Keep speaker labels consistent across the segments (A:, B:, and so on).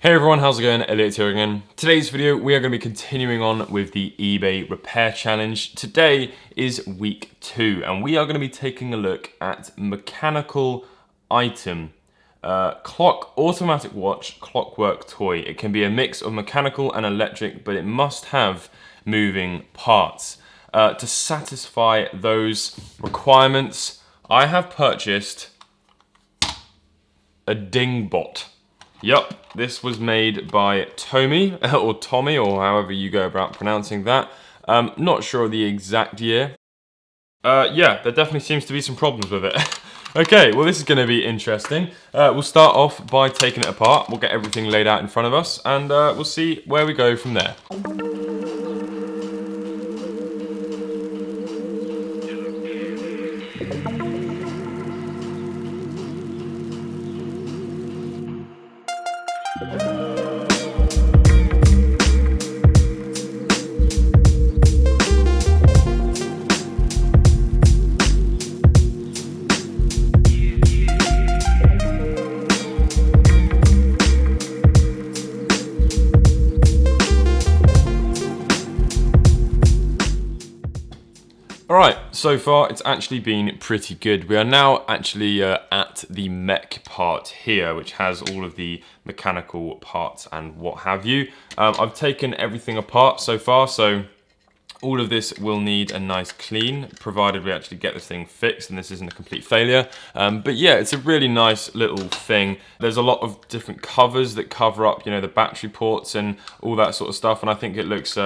A: Hey everyone, how's it going? Elliot here again. Today's video, we are going to be continuing on with the eBay repair challenge. Today is week 2, and we are going to be taking a look at mechanical item. Automatic watch, clockwork toy. It can be a mix of mechanical and electric, but it must have moving parts. To satisfy those requirements, I have purchased a Dingbot. Yup, this was made by Tomy, or Tommy, or however you go about pronouncing that. Not sure of the exact year. Yeah, there definitely seems to be some problems with it. Okay, well this is going to be interesting. We'll start off by taking it apart. We'll get everything laid out in front of us, and we'll see where we go from there. Alright, so far it's actually been pretty good. We are now actually at the mech part here, which has all of the mechanical parts and what have you. I've taken everything apart so far, so all of this will need a nice clean, provided we actually get this thing fixed and this isn't a complete failure. But yeah, it's a really nice little thing. There's a lot of different covers that cover up, you know, the battery ports and all that sort of stuff. And I think it looks,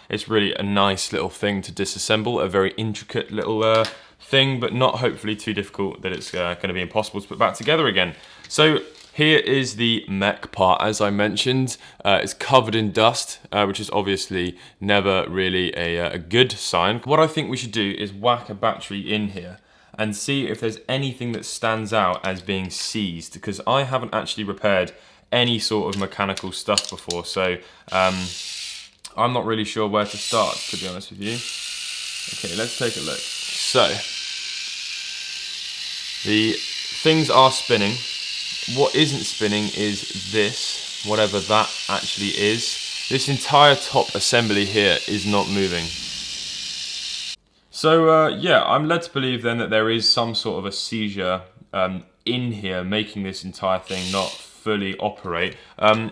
A: it's really a nice little thing to disassemble, a very intricate little thing, but not hopefully too difficult that it's going to be impossible to put back together again. So here is the mech part, as I mentioned. It's covered in dust, which is obviously never really a good sign. What I think we should do is whack a battery in here and see if there's anything that stands out as being seized, because I haven't actually repaired any sort of mechanical stuff before, so I'm not really sure where to start, to be honest with you. Okay, let's take a look. So, the things are spinning. What isn't spinning is this, whatever that actually is. This entire top assembly here is not moving. So yeah, I'm led to believe then that there is some sort of a seizure in here, making this entire thing not fully operate.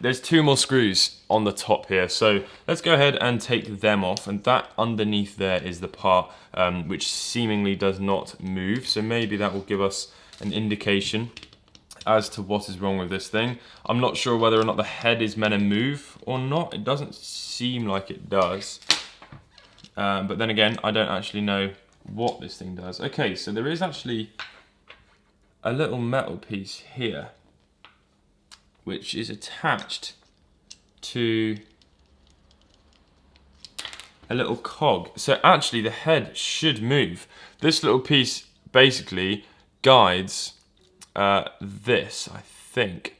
A: There's 2 more screws on the top here, so let's go ahead and take them off, and that underneath there is the part which seemingly does not move, so maybe that will give us an indication as to what is wrong with this thing. I'm not sure whether or not the head is meant to move or not. It doesn't seem like it does. But then again, I don't actually know what this thing does. Okay, so there is actually a little metal piece here, which is attached to a little cog. So actually the head should move. This little piece basically guides this, I think,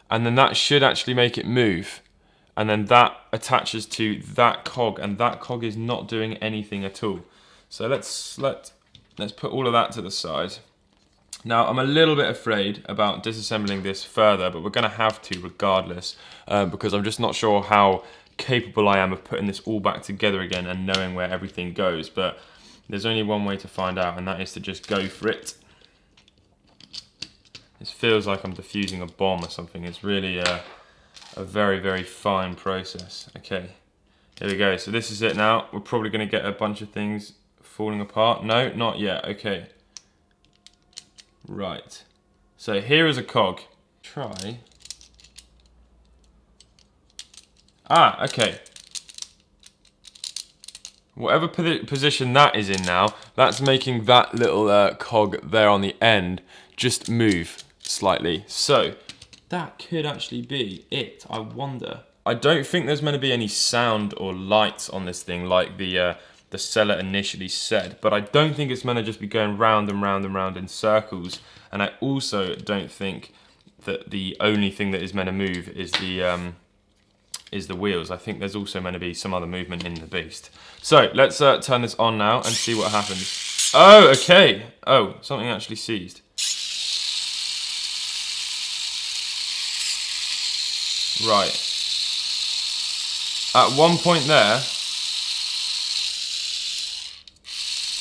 A: and then that should actually make it move, and then that attaches to that cog, and that cog is not doing anything at all. So let's put all of that to the side. Now I'm a little bit afraid about disassembling this further, but we're going to have to regardless, because I'm just not sure how capable I am of putting this all back together again and knowing where everything goes. But there's only one way to find out, and that is to just go for it. This feels like I'm defusing a bomb or something. It's really a very, very fine process. Okay, here we go. So this is it now. We're probably going to get a bunch of things falling apart. No, not yet. Okay. Right. So here is a cog. Try. Ah, okay. Whatever position that is in now, that's making that little cog there on the end just move slightly. So that could actually be it, I wonder. I don't think there's meant to be any sound or lights on this thing like the seller initially said, but I don't think it's meant to just be going round and round and round in circles, and I also don't think that the only thing that is meant to move is the wheels. I think there's also meant to be some other movement in the beast. So let's turn this on now and see what happens. Oh, okay. Oh, something actually seized. Right. At one point there,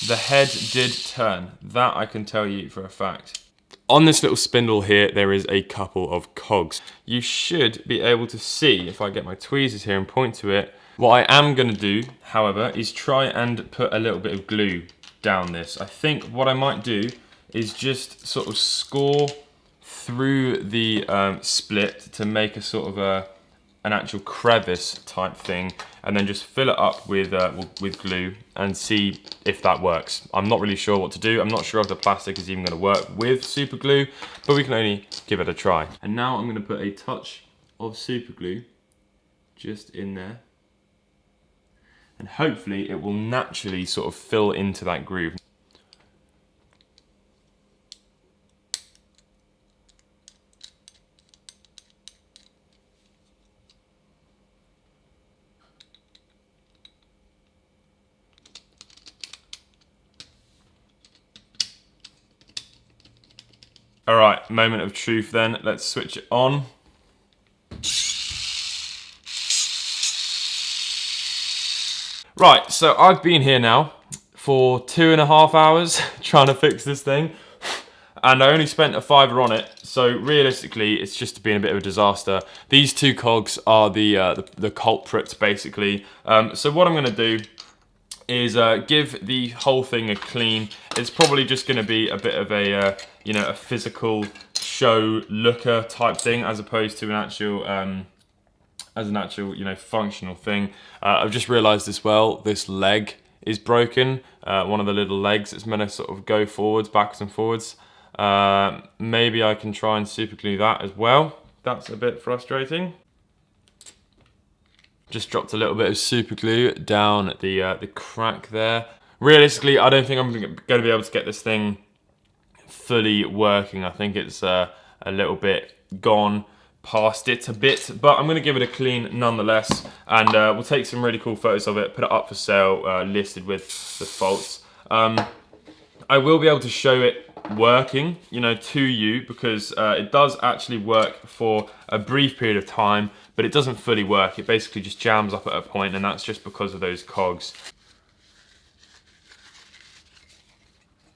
A: the head did turn. That I can tell you for a fact. On this little spindle here, there is a couple of cogs. You should be able to see, if I get my tweezers here and point to it. What I am gonna do, however, is try and put a little bit of glue down this. I think what I might do is just sort of score through the split to make a sort of an actual crevice type thing, and then just fill it up with glue and see if that works. I'm not really sure what to do. I'm not sure if the plastic is even going to work with super glue, but we can only give it a try. And now I'm going to put a touch of super glue just in there, and hopefully it will naturally sort of fill into that groove. All right, moment of truth then. Let's switch it on. Right, so I've been here now for 2.5 hours trying to fix this thing, and I only spent £5 on it, so realistically it's just been a bit of a disaster. These two cogs are the culprits, basically. So what I'm going to do is give the whole thing a clean. It's probably just going to be a bit of a you know, a physical show looker type thing, as opposed to an actual you know, functional thing. I've just realised as well, this leg is broken. One of the little legs, it's meant to sort of go forwards, backwards and forwards. Maybe I can try and super glue that as well. That's a bit frustrating. Just dropped a little bit of super glue down the crack there. Realistically, I don't think I'm going to be able to get this thing fully working. I think it's a little bit gone past it a bit, but I'm going to give it a clean nonetheless, and we'll take some really cool photos of it, put it up for sale, listed with the faults. I will be able to show it working, you know, to you, because it does actually work for a brief period of time, but it doesn't fully work. It basically just jams up at a point, and that's just because of those cogs.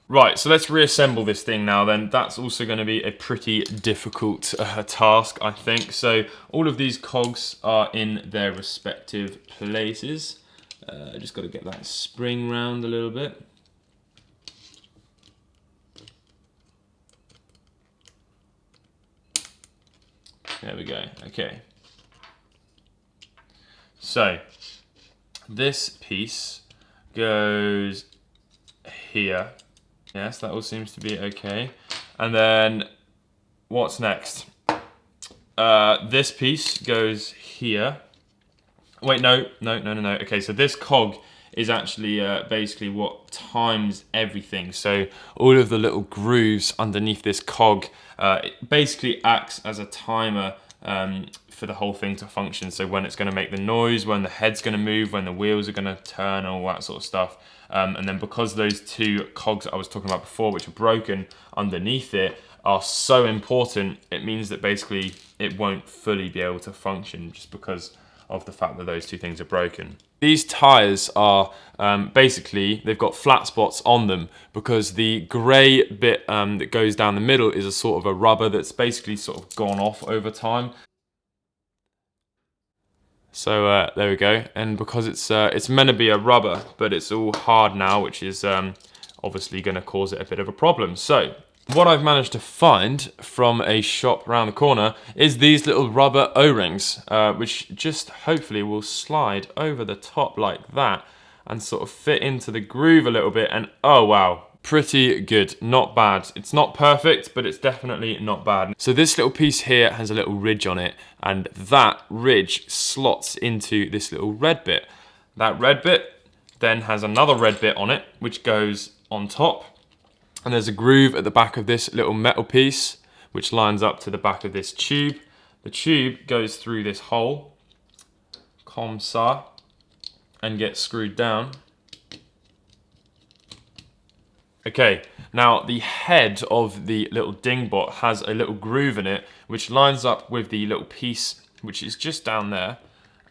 A: Right, so let's reassemble this thing now then. That's also going to be a pretty difficult task, I think. So all of these cogs are in their respective places. Just got to get that spring round a little bit. There we go, okay. So this piece goes here. Yes, that all seems to be okay. And then what's next? This piece goes here. Wait, no. Okay, so this cog is actually basically what times everything. So all of the little grooves underneath this cog, it basically acts as a timer for the whole thing to function. So when it's going to make the noise, when the head's going to move, when the wheels are going to turn, all that sort of stuff. And then because those two cogs that I was talking about before, which are broken underneath it, are so important, it means that basically it won't fully be able to function just because of the fact that those two things are broken. These tyres are basically, they've got flat spots on them because the grey bit that goes down the middle is a sort of a rubber that's basically sort of gone off over time. So there we go, and because it's meant to be a rubber, but it's all hard now, which is obviously going to cause it a bit of a problem. So what I've managed to find from a shop around the corner is these little rubber O-rings, which just hopefully will slide over the top like that and sort of fit into the groove a little bit, and oh wow. Pretty good, not bad. It's not perfect, but it's definitely not bad. So this little piece here has a little ridge on it, and that ridge slots into this little red bit. That red bit then has another red bit on it, which goes on top. And there's a groove at the back of this little metal piece, which lines up to the back of this tube. The tube goes through this hole, comme ça, and gets screwed down. Okay, now the head of the little Dingbot has a little groove in it, which lines up with the little piece which is just down there,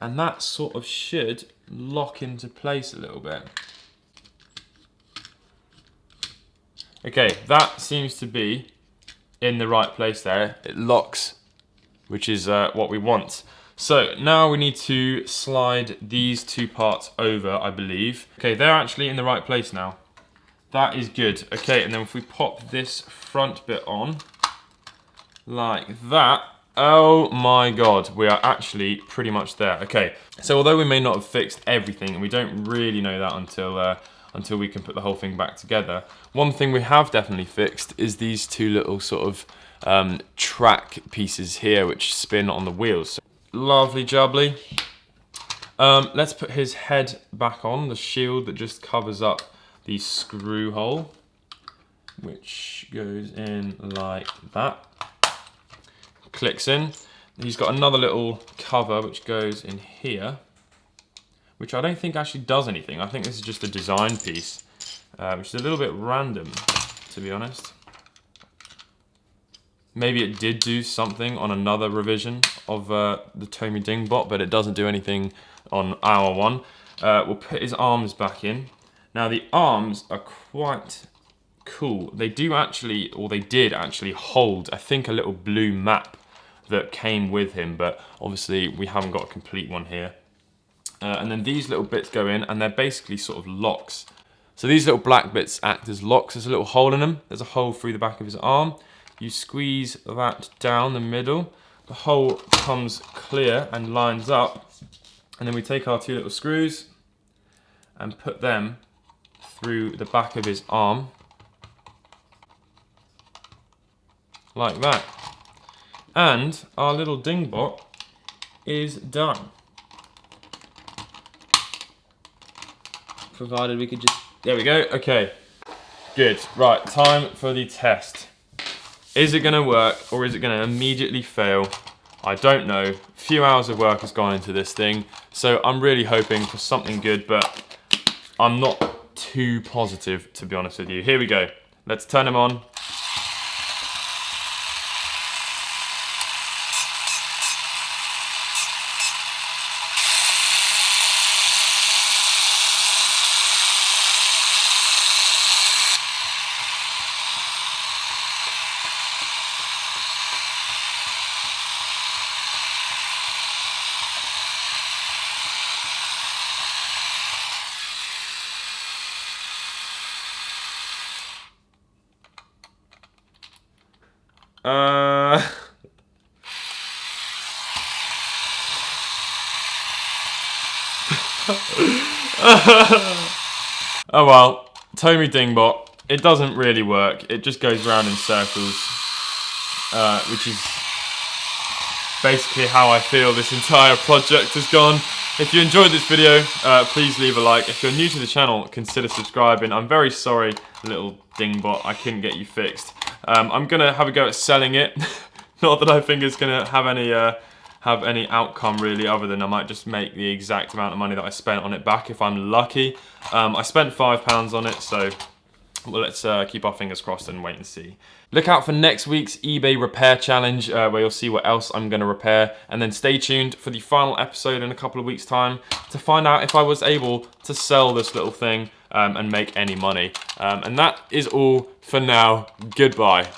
A: and that sort of should lock into place a little bit. Okay, that seems to be in the right place there. It locks, which is what we want. So now we need to slide these two parts over, I believe. Okay, they're actually in the right place now. That is good. Okay, and then if we pop this front bit on, like that, oh my god, we are actually pretty much there. Okay, so although we may not have fixed everything, and we don't really know that until we can put the whole thing back together, one thing we have definitely fixed is these two little sort of track pieces here which spin on the wheels. So, lovely jubbly. Let's put his head back on, the shield that just covers up the screw hole, which goes in like that. Clicks in. He's got another little cover which goes in here, which I don't think actually does anything. I think this is just a design piece, which is a little bit random, to be honest. Maybe it did do something on another revision of the Tomy Dingbot, but it doesn't do anything on our one. We'll put his arms back in. Now the arms are quite cool. They do actually, or they did actually hold, I think, a little blue map that came with him, but obviously we haven't got a complete one here. And then these little bits go in, and they're basically sort of locks. So these little black bits act as locks. There's a little hole in them. There's a hole through the back of his arm. You squeeze that down the middle. The hole comes clear and lines up. And then we take our two little screws and put them through the back of his arm. Like that. And our little dingbot is done. Provided we could just, there we go, okay. Good, right, time for the test. Is it gonna work or is it gonna immediately fail? I don't know. A few hours of work has gone into this thing, so I'm really hoping for something good, but I'm not too positive, to be honest with you. Here we go. Let's turn him on. Oh well, Tomy Dingbot, it doesn't really work. It just goes round in circles, which is basically how I feel this entire project has gone. If you enjoyed this video, please leave a like. If you're new to the channel, consider subscribing. I'm very sorry, little Dingbot, I couldn't get you fixed. I'm gonna have a go at selling it. Not that I think it's gonna have any outcome really, other than I might just make the exact amount of money that I spent on it back if I'm lucky. I spent £5 on it, so well, let's keep our fingers crossed and wait and see. Look out for next week's eBay repair challenge, where you'll see what else I'm going to repair, and then stay tuned for the final episode in a couple of weeks' time to find out if I was able to sell this little thing and make any money. And that is all for now. Goodbye.